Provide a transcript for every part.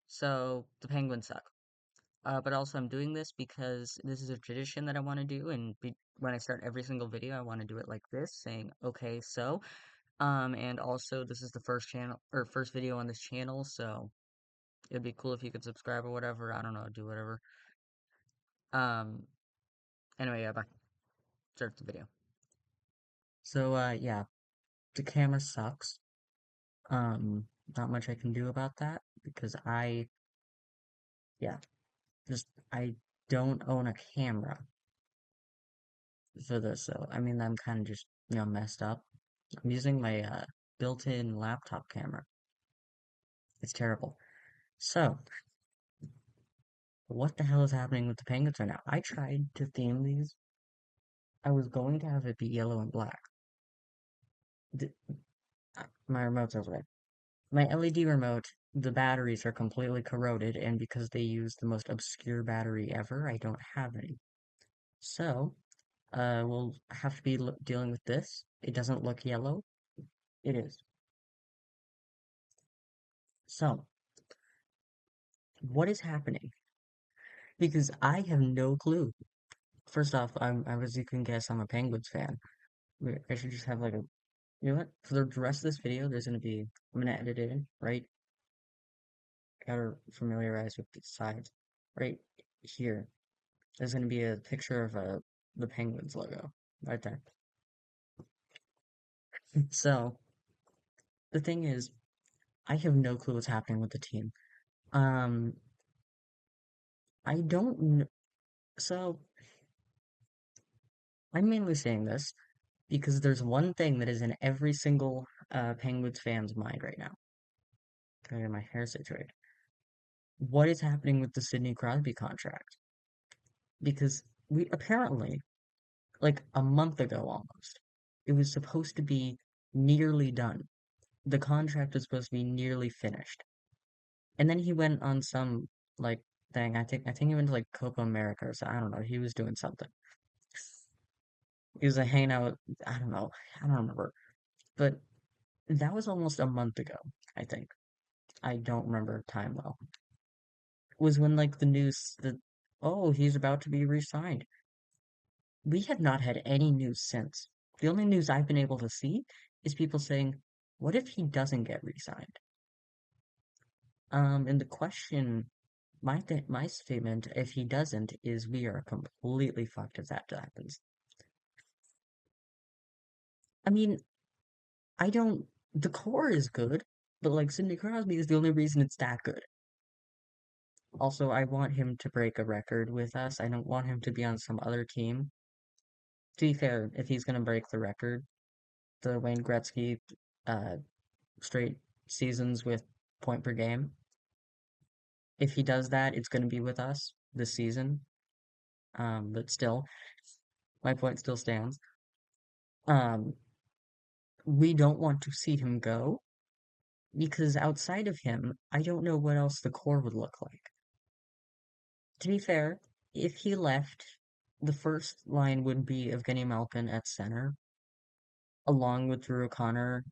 So the Penguins suck. But also I'm doing this because this is a tradition that I want to do, and when I start every single video, I want to do it like this, saying, okay, so, and also this is the first channel, or first video on this channel, so it'd be cool if you could subscribe or whatever, I don't know, do whatever. Um, anyway, yeah, bye. Start the video. So, yeah, the camera sucks. Not much I can do about that, because yeah, just, I don't own a camera for this, so, I mean, I'm kind of just, messed up. I'm using my built-in laptop camera. It's terrible. So, what the hell is happening with the penguins right now? I tried to theme these. I was going to have it be yellow and black. The, my remote's over there. My LED remote, the batteries are completely corroded, and because they use the most obscure battery ever, I don't have any. So, we'll have to be dealing with this. It doesn't look yellow. It is. So, what is happening? Because I have no clue. First off, as you can guess, I'm a Penguins fan. I should just have like a, you know what? For the rest of this video, I'm gonna edit it in, right? Gotta familiarize with the sides. Right here, there's gonna be a picture of the Penguins logo, right there. So, the thing is, I have no clue what's happening with the team. Um, I don't kn so, I'm mainly saying this because there's one thing that is in every single, Penguins fan's mind right now. Gotta get my hair situated. What is happening with the Sidney Crosby contract? Because we apparently, like a month ago almost, it was supposed to be nearly done. The contract was supposed to be nearly finished. And then he went on some like thing. I think he went to like Copa America or so. I don't know. He was doing something. He was hanging out. I don't know. I don't remember. But that was almost a month ago, I think. I don't remember time well. Was when like the news that, oh, he's about to be re-signed. We have not had any news since. The only news I've been able to see is people saying, what if he doesn't get re-signed? And the question, my statement, if he doesn't, is we are completely fucked if that happens. I mean, I don't, the core is good, but like Sidney Crosby is the only reason it's that good. Also, I want him to break a record with us. I don't want him to be on some other team. To be fair, if he's gonna break the record, the Wayne Gretzky uh, straight seasons with point per game. If he does that, it's going to be with us this season. But still, my point still stands. Um, we don't want to see him go because outside of him, I don't know what else the core would look like. To be fair, if he left, the first line would be Evgeny Malkin at center, along with Drew O'Connor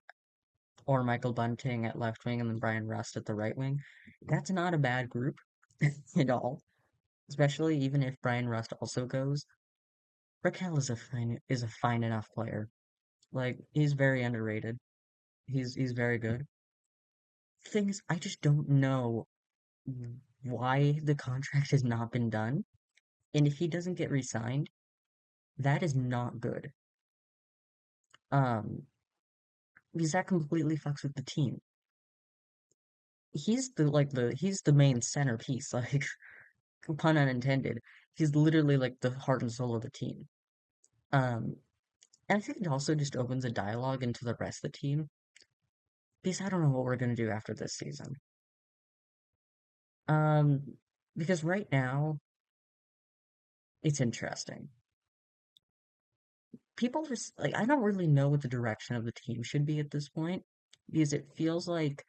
or Michael Bunting at left wing and then Brian Rust at the right wing. That's not a bad group at all. Especially even if Brian Rust also goes. Raquel is a fine enough player. Like he's very underrated. He's very good. Thing is, I just don't know why the contract has not been done. And if he doesn't get re-signed, that is not good. Um, because that completely fucks with the team. He's the main centerpiece, like pun unintended. He's literally like the heart and soul of the team. Um, and I think it also just opens a dialogue into the rest of the team because I don't know what we're gonna do after this season. Um, because right now it's interesting. People just like I don't really know what the direction of the team should be at this point because it feels like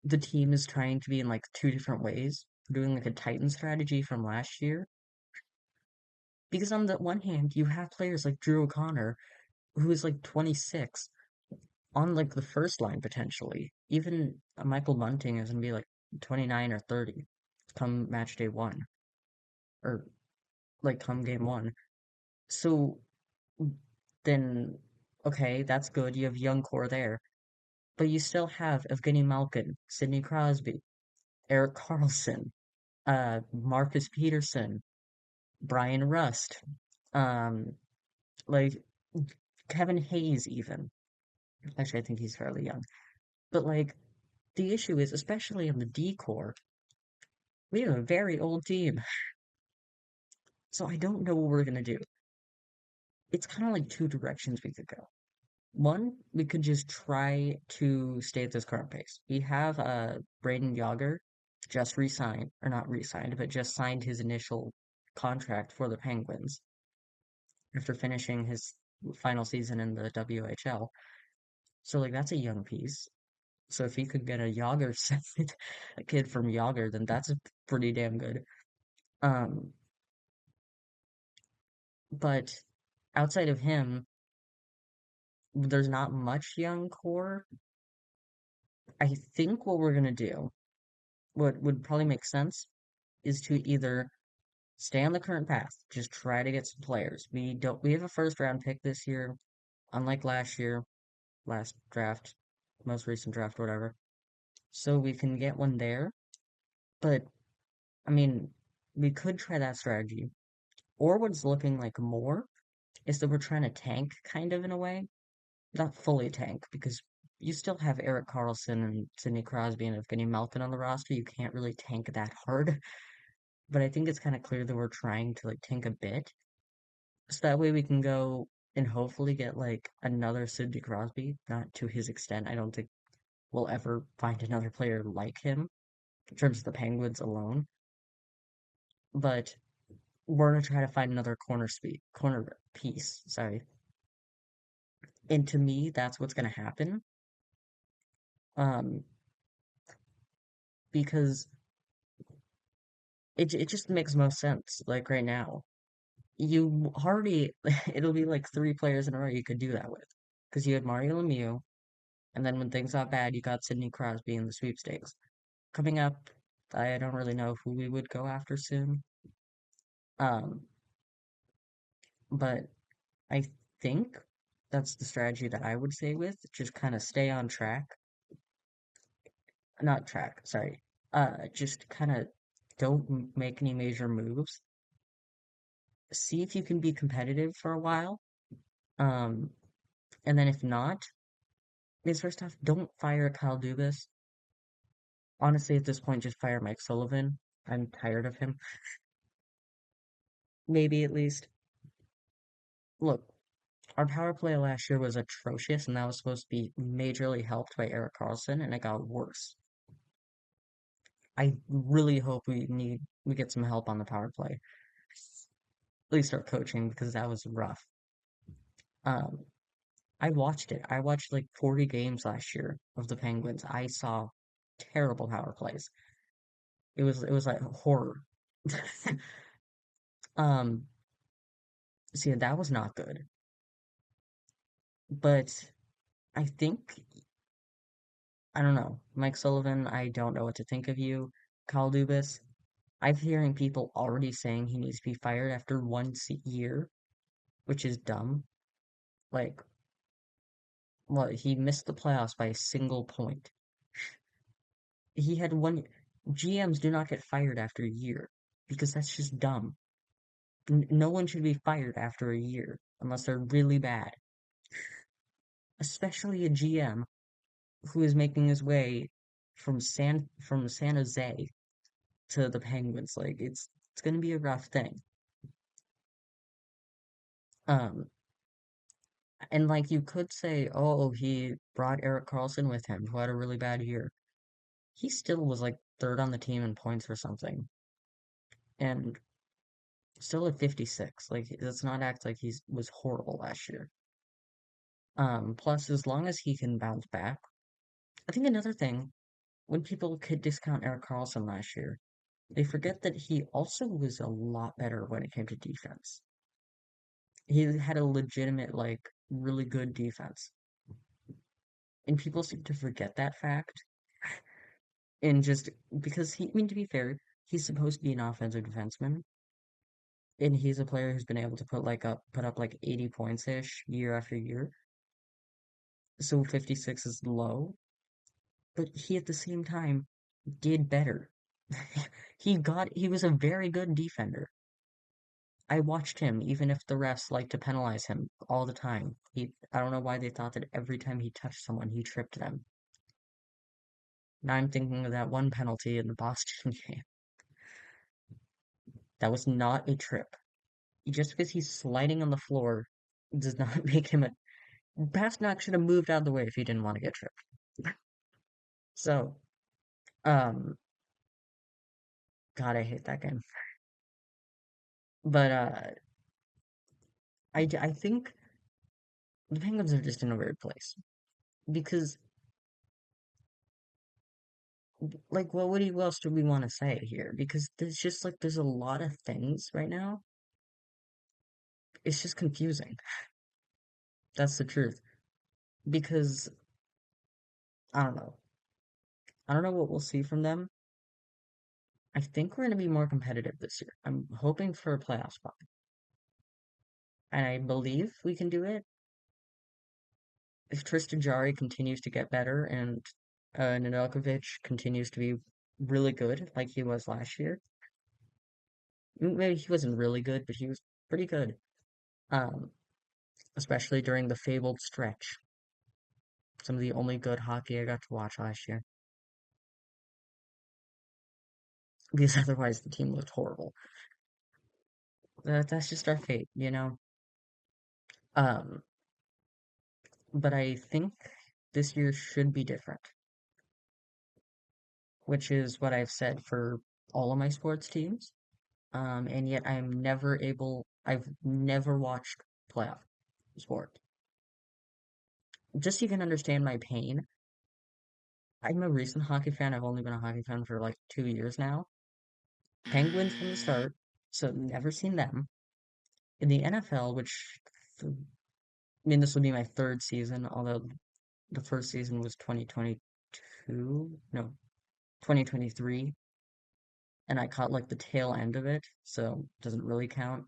the team is trying to be in like two different ways, doing like a Titan strategy from last year. Because on the one hand, you have players like Drew O'Connor, who is like 26, on like the first line potentially. Even Michael Bunting is gonna be like 29 or 30 come match day one, or like come game one. So then, okay, that's good. You have young core there, but you still have Evgeny Malkin, Sidney Crosby, Erik Karlsson, Marcus Peterson, Brian Rust, um, like Kevin Hayes even. Actually, I think he's fairly young. But like the issue is, especially in the D core, we have a very old team. So I don't know what we're gonna do. It's kind of like two directions we could go. One, we could just try to stay at this current pace. We have Braden Yager just re-signed, or not re-signed, but just signed his initial contract for the Penguins after finishing his final season in the WHL. So like that's a young piece. So if he could get a Yager signed, a kid from Yager, then that's pretty damn good. Um, but outside of him, there's not much young core. I think what we're gonna do, what would probably make sense, is to either stay on the current path, just try to get some players. We have a first round pick this year, unlike last year, last draft, most recent draft, whatever. So we can get one there. But I mean, we could try that strategy. Or what's looking like more is that we're trying to tank kind of in a way. Not fully tank, because you still have Erik Karlsson and Sidney Crosby and Evgeny Malkin on the roster. You can't really tank that hard. But I think it's kind of clear that we're trying to like tank a bit. So that way we can go and hopefully get like another Sidney Crosby, not to his extent. I don't think we'll ever find another player like him in terms of the Penguins alone. But we're gonna try to find another corner piece. Sorry. And to me, that's what's gonna happen. Um, because it just makes most sense. Like right now, you already it'll be like three players in a row you could do that with, because you had Mario Lemieux, and then when things got bad, you got Sidney Crosby in the sweepstakes. Coming up, I don't really know who we would go after soon. Um, but I think that's the strategy that I would say with just kind of stay on track, not track, sorry. Just kind of don't make any major moves. See if you can be competitive for a while. Um, and then if not, is first off, don't fire Kyle Dubas. Honestly, at this point, just fire Mike Sullivan. I'm tired of him. Maybe at least. Look, our power play last year was atrocious, and that was supposed to be majorly helped by Erik Karlsson, and it got worse. I really hope we get some help on the power play. At least start coaching because that was rough. Um, I watched it. I watched like 40 games last year of the Penguins. I saw terrible power plays. It was like horror. Um, See, that was not good. But I think I don't know. Mike Sullivan, I don't know what to think of you. Kyle Dubas, I'm hearing people already saying he needs to be fired after one year, which is dumb. Like, well, he missed the playoffs by a single point. He had one. GMs do not get fired after a year because that's just dumb. No one should be fired after a year unless they're really bad, especially a GM who is making his way from San Jose to the Penguins. Like it's gonna be a rough thing. Um, and like you could say, oh, he brought Erik Karlsson with him, who had a really bad year. He still was like third on the team in points or something, and still at 56. Like let's not act like he was horrible last year. Plus, as long as he can bounce back, I think another thing when people could discount Erik Karlsson last year, they forget that he also was a lot better when it came to defense. He had a legitimate, like, really good defense. And people seem to forget that fact. And just because I mean, to be fair, he's supposed to be an offensive defenseman, and he's a player who's been able to put up like 80 points ish year after year. So 56 is low, but he at the same time did better. He was a very good defender. I watched him, even if the refs like to penalize him all the time. I don't know why they thought that every time he touched someone, he tripped them. Now I'm thinking of that one penalty in the Boston game. That was not a trip. Just because he's sliding on the floor does not make him a. Pasternak should have moved out of the way if he didn't want to get tripped. So, um, God, I hate that game. But I think the Penguins are just in a weird place because, like, what else do we want to say here? Because there's just like there's a lot of things right now. It's just confusing. That's the truth. Because I don't know. I don't know what we'll see from them. I think we're going to be more competitive this year. I'm hoping for a playoff spot, and I believe we can do it if Tristan Jarry continues to get better and Nedeljkovic continues to be really good like he was last year. Maybe he wasn't really good, but he was pretty good. Um, Especially during the fabled stretch. Some of the only good hockey I got to watch last year. Because otherwise the team looked horrible. That's just our fate, you know? Um, but I think this year should be different, which is what I've said for all of my sports teams. And yet I've never watched playoff sport. Just so you can understand my pain, I'm a recent hockey fan. I've only been a hockey fan for like 2 years now. Penguins from the start, so never seen them. In the NFL, I mean, this will be my third season, although the first season was 2022, no, 2023, and I caught like the tail end of it, so it doesn't really count.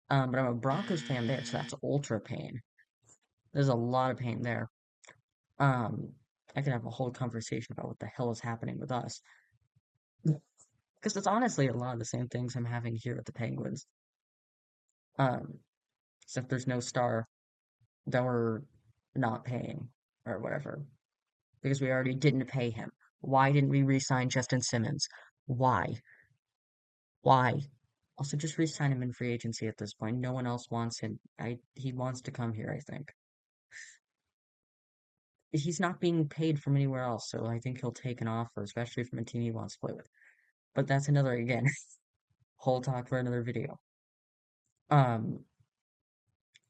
But I'm a Broncos fan there, so that's ultra pain. There's a lot of pain there. Um, I could have a whole conversation about what the hell is happening with us. Because it's honestly a lot of the same things I'm having here with the Penguins. Um, Except there's no star that we're not paying or whatever. Because we already didn't pay him. Why didn't we re-sign Justin Simmons? Why? Why? Also, just re-sign him in free agency at this point. No one else wants him. He wants to come here, I think. He's not being paid from anywhere else, so I think he'll take an offer, especially from a team he wants to play with. But that's another, again, whole talk for another video. Um,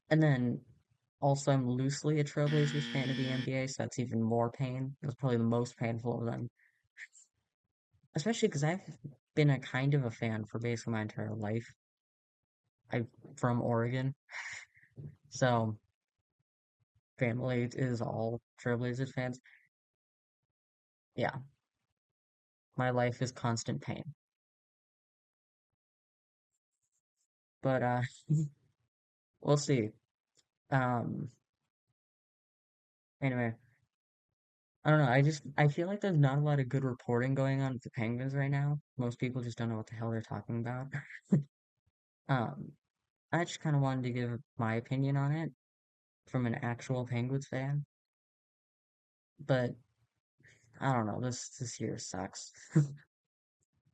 and then also I'm loosely a Trailblazers fan of the NBA, so that's even more pain. That's probably the most painful of them. Especially because I've been a kind of a fan for basically my entire life. I'm from Oregon, so family is all Trailblazers fans. Yeah, my life is constant pain. But we'll see. Um, anyway, I don't know. I feel like there's not a lot of good reporting going on with the Penguins right now. Most people just don't know what the hell they're talking about. Um, I just kind of wanted to give my opinion on it from an actual Penguins fan, but I don't know. This year sucks.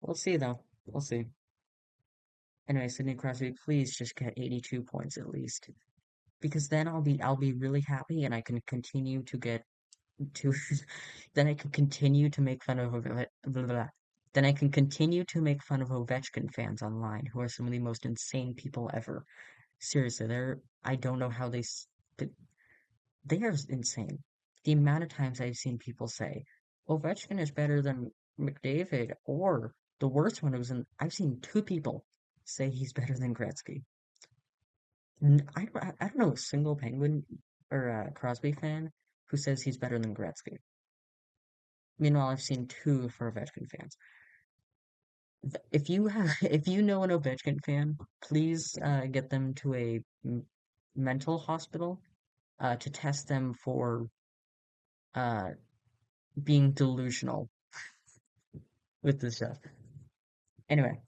We'll see though. We'll see. Anyway, Sidney Crosby, please just get 82 points at least, because then I'll be really happy and I can continue to get to then I can continue to make fun of blah, blah. Then I can continue to make fun of Ovechkin fans online, who are some of the most insane people ever. Seriously, I don't know how they are insane. The amount of times I've seen people say Ovechkin is better than McDavid, or the worst one was I've seen two people say he's better than Gretzky. I don't know a single Penguin or Crosby fan who says he's better than Gretzky. Meanwhile, I've seen two for Ovechkin fans. If you have, if you know an Ovechkin fan, please get them to a mental hospital to test them for uh, being delusional with this stuff. Anyway,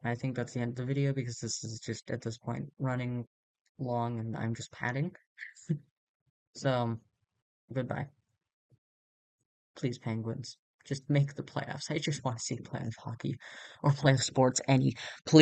I think that's the end of the video because this is just at this point running long and I'm just padding. So, goodbye. Please, Penguins. Just make the playoffs. I just want to see playoff hockey or playoff sports any. Please.